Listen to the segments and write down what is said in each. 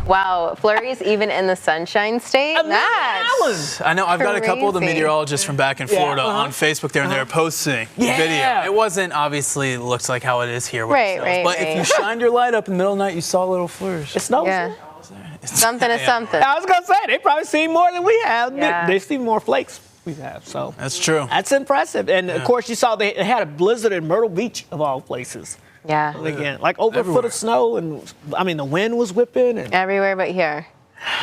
Wow, flurries even in the Sunshine State? That's I know. I've got a couple of the crazy. meteorologists from back in Florida on Facebook there, and they're posting video. It wasn't obviously looks like how it is here. Right, but if you shined your light up in the middle of the night, you saw a little flourish. It snows. Yeah. Something is something. I was going to say, they probably seen more than we have. Yeah. They see more flakes we have. So that's true. That's impressive. And, of course, you saw they had a blizzard in Myrtle Beach, of all places. Yeah. Again, like over a foot of snow. And, I mean, the wind was whipping. And Everywhere but here.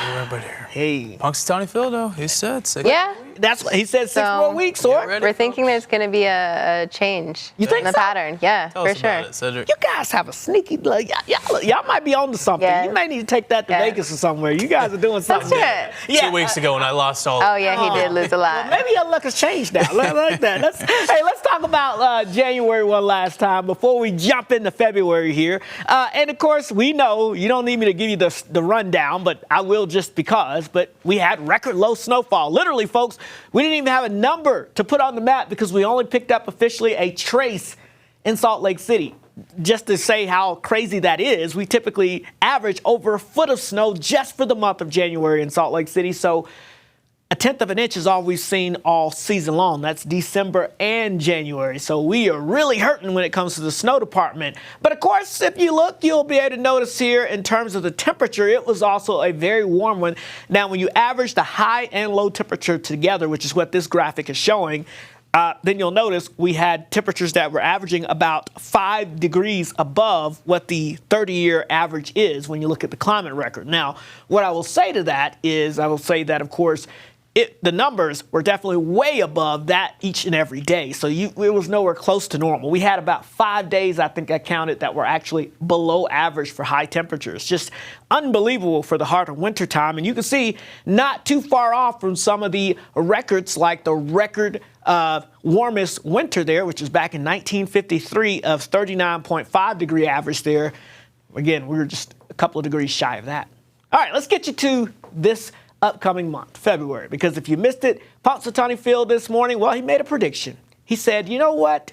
Everywhere but here. Hey. Punxsutawney Phil, though, he said 6. Yeah. That's what he said, 6 more weeks, or? We're thinking there's going to be a change in the pattern. Yeah, Tell for us sure. about it, Cedric. You guys have a sneaky, y'all might be on to something. Yeah. You may need to take that to Vegas or somewhere. You guys are doing something. Let's do it. 2 weeks ago when I lost all. Oh, yeah, he did lose a lot. Well, maybe your luck has changed now. Like that. Let's talk about January one last time before we jump into February here. And, of course, we know you don't need me to give you the rundown, but I will just because. But we had record low snowfall. Literally, folks, we didn't even have a number to put on the map because we only picked up officially a trace in Salt Lake City. Just to say how crazy that is, we typically average over a foot of snow just for the month of January in Salt Lake City. So a tenth of an inch is all we've seen all season long. That's December and January. So we are really hurting when it comes to the snow department. But of course, if you look, you'll be able to notice here in terms of the temperature, it was also a very warm one. Now, when you average the high and low temperature together, which is what this graphic is showing, then you'll notice we had temperatures that were averaging about 5 degrees above what the 30-year average is when you look at the climate record. Now, what I will say to that is I will say that, of course, the numbers were definitely way above that each and every day. So it was nowhere close to normal. We had about 5 days, I think I counted, that were actually below average for high temperatures. Just unbelievable for the heart of wintertime. And you can see not too far off from some of the records, like the record warmest winter there, which is back in 1953 of 39.5 degree average there. Again, we were just a couple of degrees shy of that. All right, let's get you to this upcoming month, February, because if you missed it, Punxsutawney Phil this morning, well, he made a prediction. He said, you know what?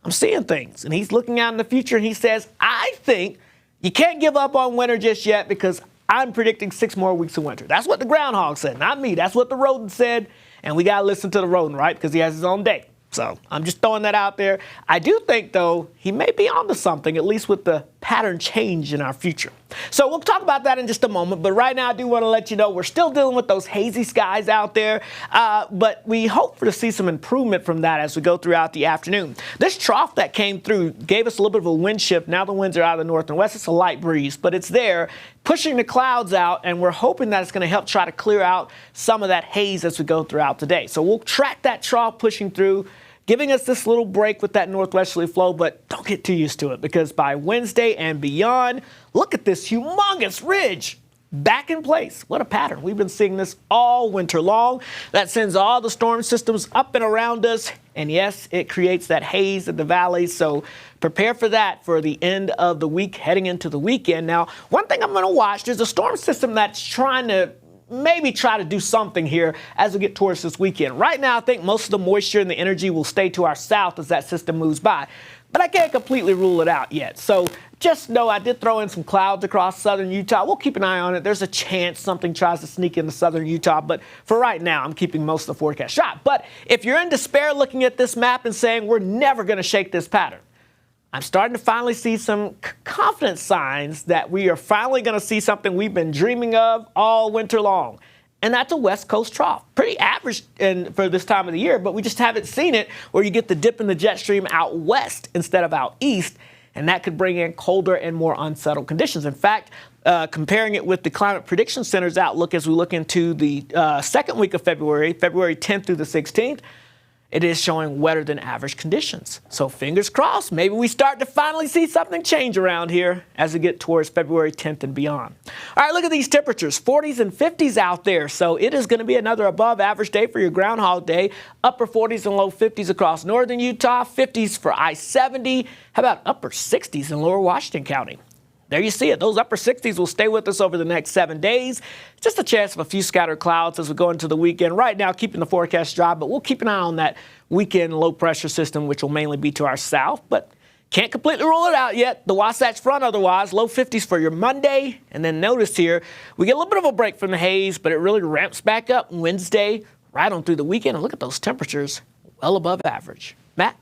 I'm seeing things. And he's looking out in the future, and he says, I think you can't give up on winter just yet because I'm predicting 6 more weeks of winter. That's what the groundhog said, not me. That's what the rodent said, and we got to listen to the rodent, right, because he has his own day. So I'm just throwing that out there. I do think, though, he may be onto something, at least with the pattern change in our future. So we'll talk about that in just a moment. But right now, I do want to let you know we're still dealing with those hazy skies out there. But we hope to see some improvement from that as we go throughout the afternoon. This trough that came through gave us a little bit of a wind shift. Now the winds are out of the north and west. It's a light breeze, but it's there pushing the clouds out. And we're hoping that it's going to help try to clear out some of that haze as we go throughout the day. So we'll track that trough pushing through, giving us this little break with that northwesterly flow, but don't get too used to it because by Wednesday and beyond, look at this humongous ridge back in place. What a pattern. We've been seeing this all winter long. That sends all the storm systems up and around us. And yes, it creates that haze in the valleys. So prepare for that for the end of the week, heading into the weekend. Now, one thing I'm going to watch, there's a storm system that's trying to maybe try to do something here as we get towards this weekend. Right now, I think most of the moisture and the energy will stay to our south as that system moves by. But I can't completely rule it out yet. So just know I did throw in some clouds across southern Utah. We'll keep an eye on it. There's a chance something tries to sneak into southern Utah. But for right now, I'm keeping most of the forecast shot. But if you're in despair looking at this map and saying we're never going to shake this pattern, I'm starting to finally see some confidence signs that we are finally going to see something we've been dreaming of all winter long. And that's a West Coast trough. Pretty average for this time of the year, but we just haven't seen it where you get the dip in the jet stream out west instead of out east. And that could bring in colder and more unsettled conditions. In fact, comparing it with the Climate Prediction Center's outlook as we look into the second week of February, February 10th through the 16th, it is showing wetter than average conditions. So fingers crossed, maybe we start to finally see something change around here as we get towards February 10th and beyond. All right, look at these temperatures, 40s and 50s out there. So it is going to be another above average day for your groundhog day. Upper 40s and low 50s across northern Utah, 50s for I-70. How about upper 60s in lower Washington County? There you see it. Those upper 60s will stay with us over the next 7 days. Just a chance of a few scattered clouds as we go into the weekend. Right now, keeping the forecast dry, but we'll keep an eye on that weekend low pressure system, which will mainly be to our south. But Can't completely rule it out yet. The Wasatch Front otherwise, low 50s for your Monday. And then notice here, we get a little bit of a break from the haze, but it really ramps back up Wednesday, right on through the weekend. And look at those temperatures, well above average. Matt?